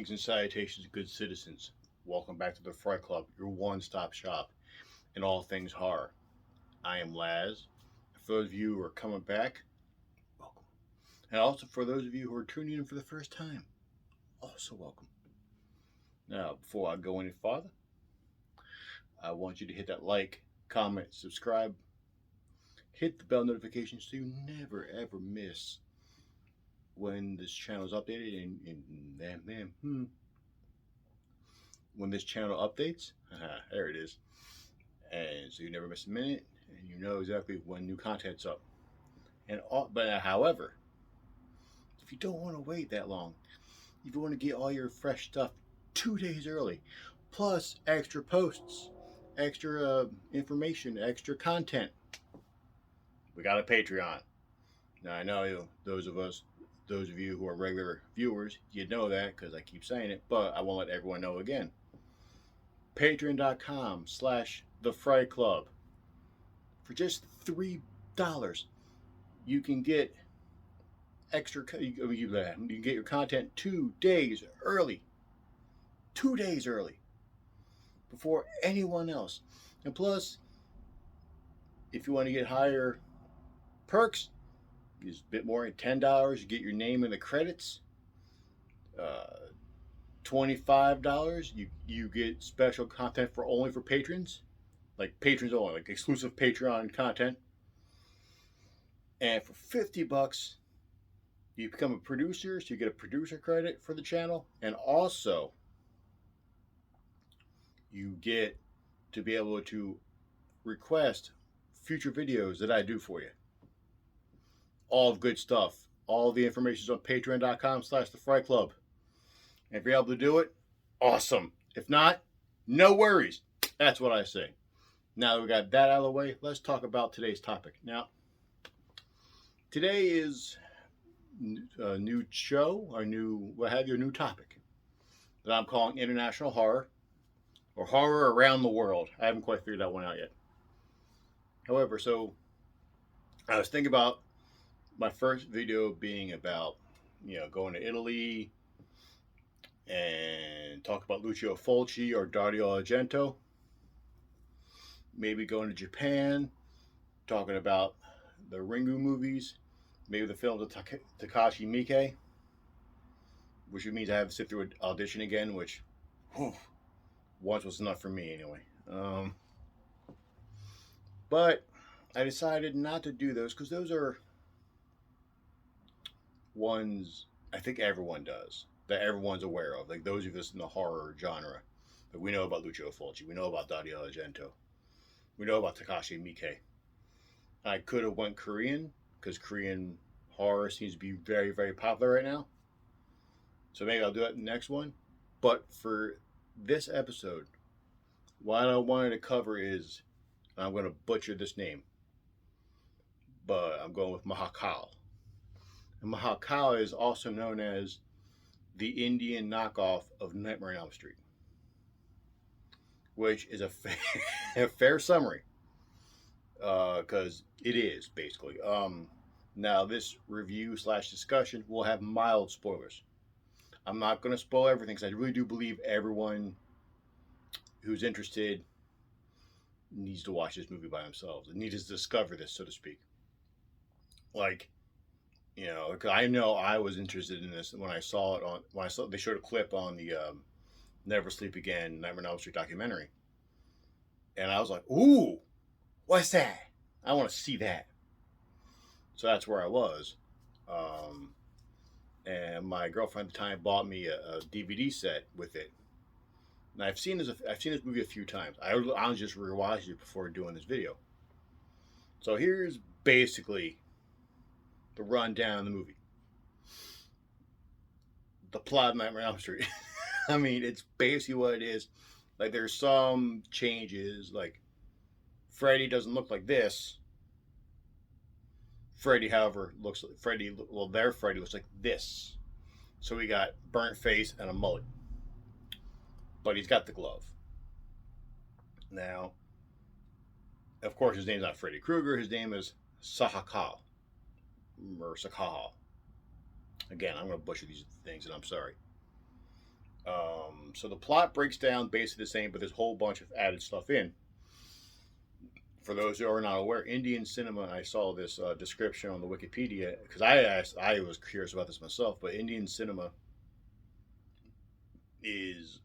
Greetings and salutations, good citizens. Welcome back to the Fright Club, your one-stop shop in all things horror. I am Laz. For those of you who are coming back, welcome. And also for those of you who are tuning in for the first time, also welcome. Now, before I go any farther, I want you to hit that like, comment, subscribe, hit the bell notification so you never ever miss when this channel is updated and when this channel updates. There it is. And so you never miss a minute, and you know exactly when new content's up. However, if you don't want to wait that long, if you want to get all your fresh stuff 2 days early, plus extra posts, extra information, extra content, we got a Patreon. Now I know those of you who are regular viewers, you know that because I keep saying it, but I won't let everyone know again. Patreon.com/The Fright Club. For just $3, you can get extra. You can get your content 2 days early. 2 days early, before anyone else. And plus, if you want to get higher perks, it's a bit more. $10, you get your name in the credits. $25, you get special content only for patrons, like patrons only, like exclusive Patreon content. And for $50, you become a producer, so you get a producer credit for the channel, and also you get to be able to request future videos that I do for you. All of good stuff. All the information is on patreon.com/The Fright Club. And if you're able to do it, awesome. If not, no worries. That's what I say. Now that we got that out of the way, let's talk about today's topic. Now, today is a new show, a new topic that I'm calling international horror, or horror around the world. I haven't quite figured that one out yet. However, so I was thinking about my first video being about, going to Italy and talk about Lucio Fulci or Dario Argento. Maybe going to Japan, talking about the Ringu movies, maybe the films of Takashi Miike, which means I have to sit through an audition again, which once was enough for me anyway. But I decided not to do those because those are ones I think everyone does, that everyone's aware of. Like those of us in the horror genre, like we know about Lucio Fulci, we know about Dario Argento, we know about Takashi Miike. I could have went Korean because Korean horror seems to be very, very popular right now. So maybe I'll do that in the next one. But for this episode, what I wanted to cover is, I'm going to butcher this name, but I'm going with Mahakaal. And Mahakaal is also known as the Indian knockoff of Nightmare on Elm Street, which is a fair summary, because it is basically. Now this review/discussion will have mild spoilers. I'm not going to spoil everything because I really do believe everyone who's interested needs to watch this movie by themselves and needs to discover this, so to speak. Like, because I know I was interested in this when I saw it they showed a clip on the Never Sleep Again Nightmare on Elm Street documentary, and I was like, "Ooh, what's that? I want to see that." So that's where I was, and my girlfriend at the time bought me a DVD set with it. And I've seen this movie a few times. I was just rewatched it before doing this video. So here's basically the rundown of the movie. The plot of Nightmare on Elm Street. I mean, it's basically what it is. Like, there's some changes. Like, Freddy doesn't look like this. Freddy, however, their Freddy looks like this. So we got burnt face and a mullet. But he's got the glove. Now, of course, his name's not Freddy Krueger. His name is Sahakal. Or Sakal. Again, I'm going to butcher these things, and I'm sorry. So the plot breaks down basically the same, but there's a whole bunch of added stuff in. For those who are not aware, Indian cinema, I saw this description on the Wikipedia because I was curious about this myself, but Indian cinema is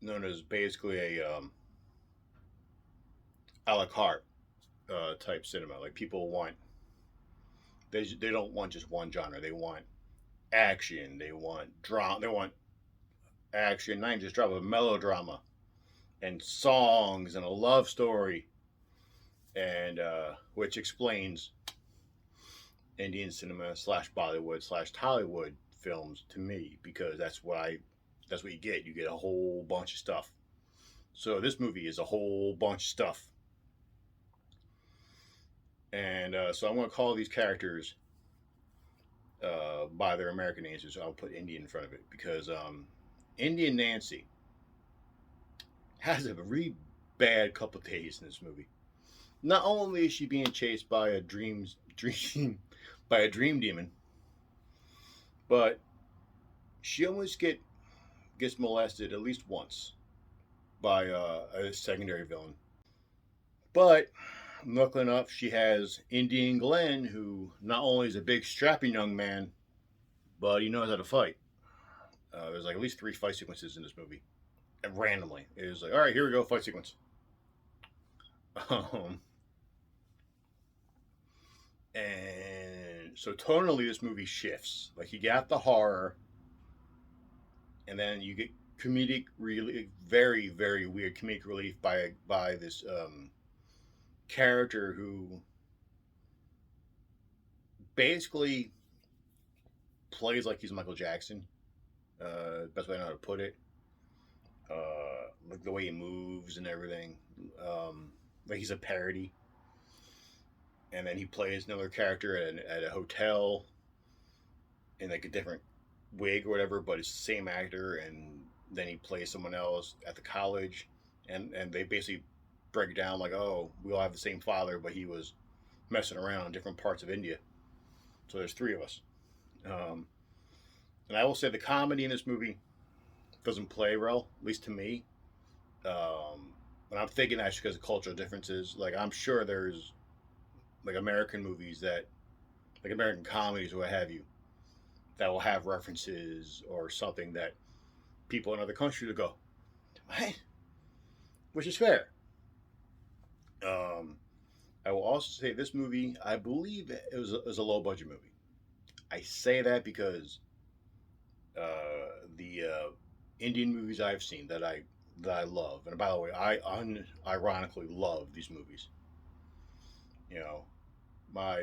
known as basically a la carte type cinema. Like people want, they don't want just one genre. They want action. They want drama. They want action, not just drama, but melodrama and songs and a love story, and which explains Indian cinema slash Bollywood slash Tollywood films to me because that's what you get. You get a whole bunch of stuff. So this movie is a whole bunch of stuff, and so I'm going to call these characters by their American names. So I'll put Indian in front of it because Indian Nancy has a really bad couple of days in this movie. Not only is she being chased by a dream by a dream demon, but she almost gets molested at least once by a secondary villain. But luckily enough, she has Indian Glenn, who not only is a big strapping young man, but he knows how to fight. There's like at least 3 fight sequences in this movie, and randomly it was like, all right, here we go, fight sequence. Um, and so tonally, this movie shifts. Like you got the horror, and then you get comedic relief, very very weird comedic relief by this character who basically plays like he's Michael Jackson. Best way I know how to put it. Like the way he moves and everything. Like he's a parody. And then he plays another character at a hotel in like a different wig or whatever, but it's the same actor. And then he plays someone else at the college, and they basically break down like, oh, we all have the same father, but he was messing around in different parts of India. So there's 3 of us. Um, and I will say the comedy in this movie doesn't play well, at least to me. And I'm thinking that's because of cultural differences. Like I'm sure there's like American movies that, like American comedies or what have you, that will have references or something that people in other countries will go, what? Which is fair. Um, I will also say this movie, I believe it was a low budget movie. I say that because the Indian movies I've seen that I love, and by the way, I unironically love these movies. You know, my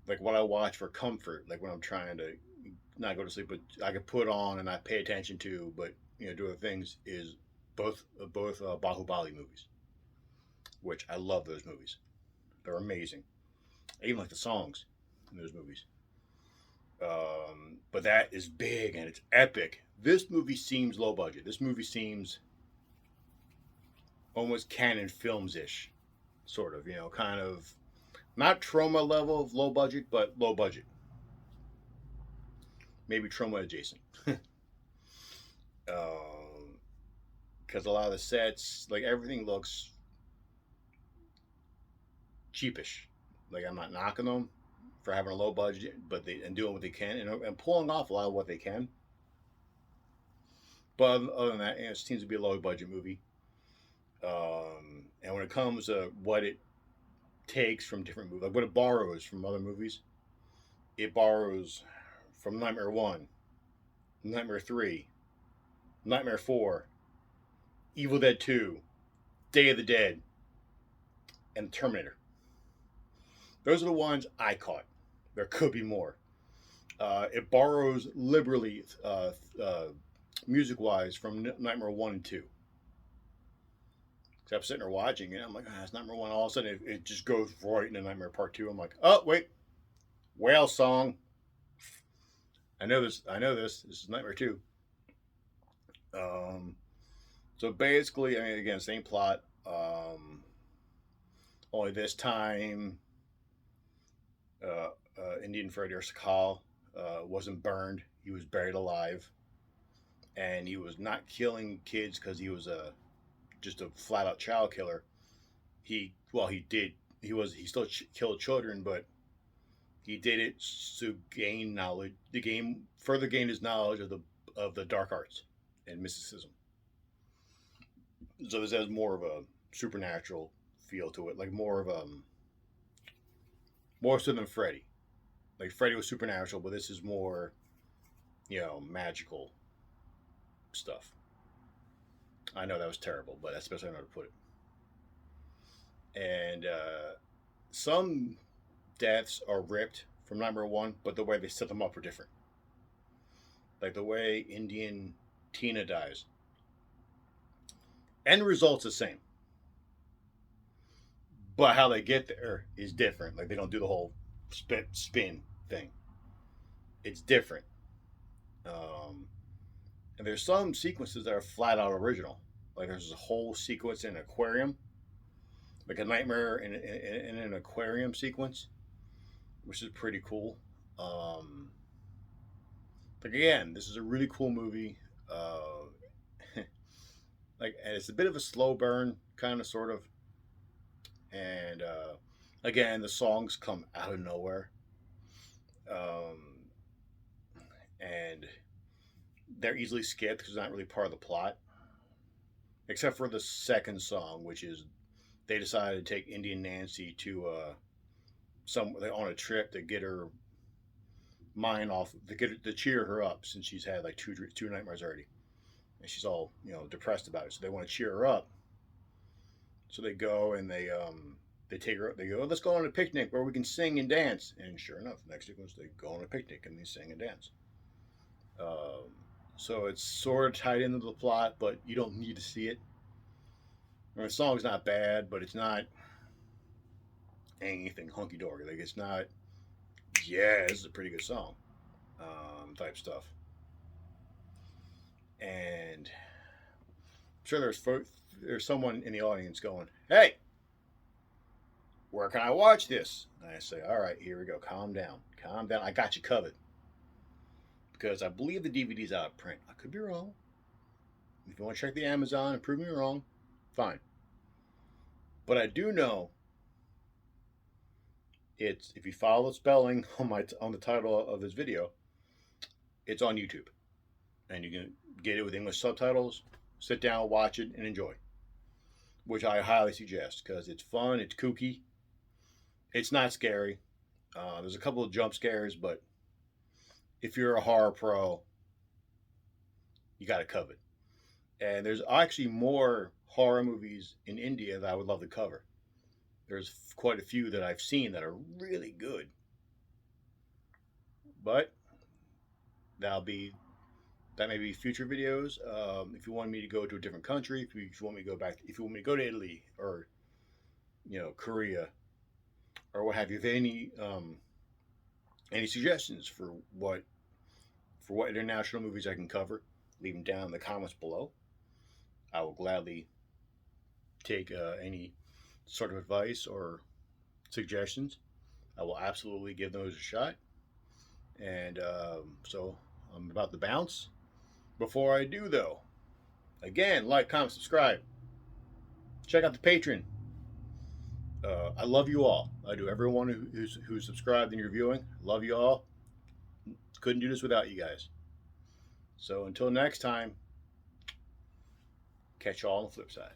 like what I watch for comfort, like when I'm trying to not go to sleep, but I can put on and I pay attention to, but do other things is both Bahubali movies, which I love those movies. They're amazing. I even like the songs in those movies. But that is big and it's epic. This movie seems low budget. This movie seems almost canon films ish, sort of. Kind of not trauma level of low budget, but low budget. Maybe trauma adjacent. Because a lot of the sets, like everything looks cheapish. Like I'm not knocking them for having a low budget, but they and doing what they can and pulling off a lot of what they can. But other than that, it seems to be a low budget movie. And when it comes to what it takes from different movies, like what it borrows from other movies, it borrows from Nightmare 1, Nightmare 3, Nightmare 4, Evil Dead 2, Day of the Dead, and Terminator. Those are the ones I caught. There could be more. It borrows liberally, music wise, from Nightmare 1 and 2. So I'm sitting there watching it. I'm like, it's Nightmare 1. All of a sudden, it just goes right into Nightmare Part 2. I'm like, oh, wait. Whale song. I know this. I know this. This is Nightmare 2. Um, so basically, I mean, again, same plot. Only this time, Indian Freddy or Sakal wasn't burned. He was buried alive. and he was not killing kids because he was a just a flat out child killer. He did he still killed children, but he did it to gain knowledge, to gain further gain his knowledge of the dark arts and mysticism. So this has more of a supernatural feel to it, like more of more so than Freddy. Like Freddy was supernatural, but this is more, magical stuff. I know that was terrible, but that's the best I know how to put it. And some deaths are ripped from number one, but the way they set them up are different. Like the way Indian Tina dies. End result's the same. But how they get there is different. Like they don't do the whole spin thing. It's different. Um, and there's some sequences that are flat out original. Like there's a whole sequence in an aquarium, like a nightmare in an aquarium sequence, which is pretty cool. Um, like again, this is a really cool movie. And it's a bit of a slow burn, kind of, sort of. And again, the songs come out of nowhere, um, and they're easily skipped because it's not really part of the plot, except for the second song, which is they decided to take Indian Nancy to on a trip to get her mind off, to cheer her up since she's had like two nightmares already, and she's all depressed about it. So they want to cheer her up. So they go and they take her. They go, let's go on a picnic where we can sing and dance. And sure enough, next sequence they go on a picnic and they sing and dance. Um, so it's sort of tied into the plot, but you don't need to see it. I mean, the song's not bad, but it's not anything hunky dory. Like it's not. Yeah, this is a pretty good song, type stuff. And I'm sure there's someone in the audience going, "Hey, where can I watch this?" And I say, "All right, here we go. Calm down, calm down. I got you covered." Because I believe the DVD's out of print. I could be wrong. If you want to check the Amazon and prove me wrong, fine. But I do know it's, if you follow the spelling on the title of this video, it's on YouTube, and you can get it with English subtitles. Sit down, watch it, and enjoy. Which I highly suggest because it's fun, it's kooky, it's not scary. There's a couple of jump scares, but if you're a horror pro, you got it covered. And there's actually more horror movies in India that I would love to cover. There's quite a few that I've seen that are really good. But that'll be that may be future videos. If you want me to go to a different country, if you want me to go back, if you want me to go to Italy or Korea or what have you, if any suggestions for what international movies I can cover, leave them down in the comments below. I will gladly take any sort of advice or suggestions. I will absolutely give those a shot. And so I'm about to bounce. Before I do, though, again, like, comment, subscribe. Check out the Patreon. I love you all. I do. Everyone who's subscribed and you're viewing, love you all. Couldn't do this without you guys. So until next time, catch you all on the flip side.